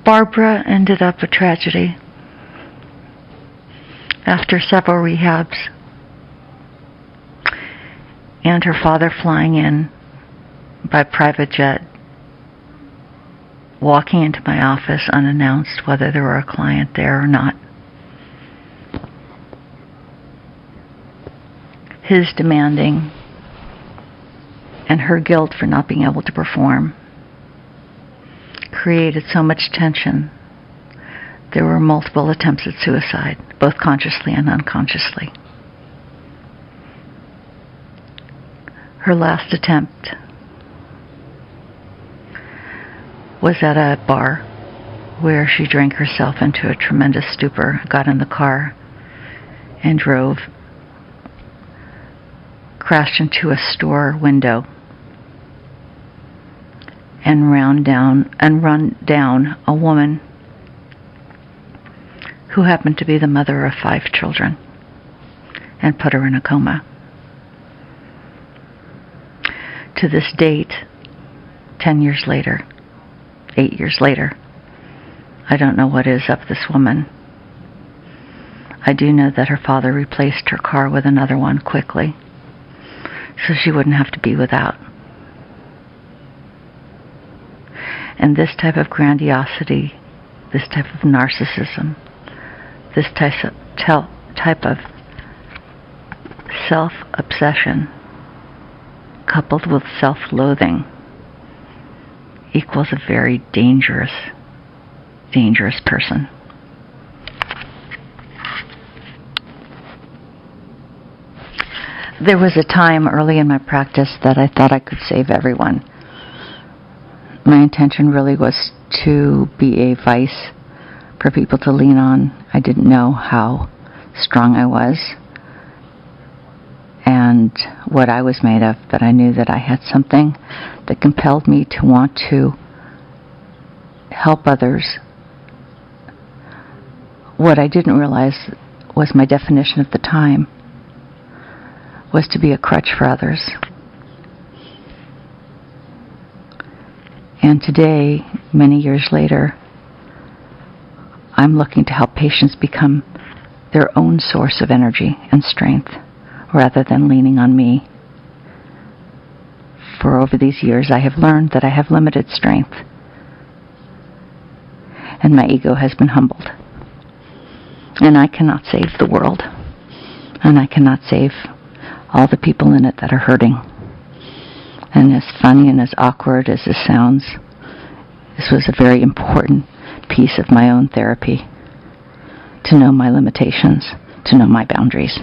Barbara ended up a tragedy. After several rehabs and her father flying in by private jet, walking into my office unannounced whether there were a client there or not, his demanding and her guilt for not being able to perform created so much tension. There were multiple attempts at suicide, both consciously and unconsciously. Her last attempt was at a bar where she drank herself into a tremendous stupor, got in the car, and drove, crashed into a store window, and run down a woman who happened to be the mother of 5 children, and put her in a coma. To this date, 10 years later, 8 years later, I don't know what is up this woman. I do know that her father replaced her car with another one quickly, so she wouldn't have to be without. And this type of grandiosity, this type of narcissism, this type of self-obsession coupled with self-loathing equals a very dangerous person. There was a time early in my practice that I thought I could save everyone. My intention really was to be a vice for people to lean on. I didn't know how strong I was and what I was made of, but I knew that I had something that compelled me to want to help others. What I didn't realize was my definition at the time was to be a crutch for others. And today, many years later, I'm looking to help patients become their own source of energy and strength rather than leaning on me. For over these years, I have learned that I have limited strength, and my ego has been humbled. And I cannot save the world, and I cannot save all the people in it that are hurting. And as funny and as awkward as this sounds, this was a very important piece of my own therapy, to know my limitations, to know my boundaries.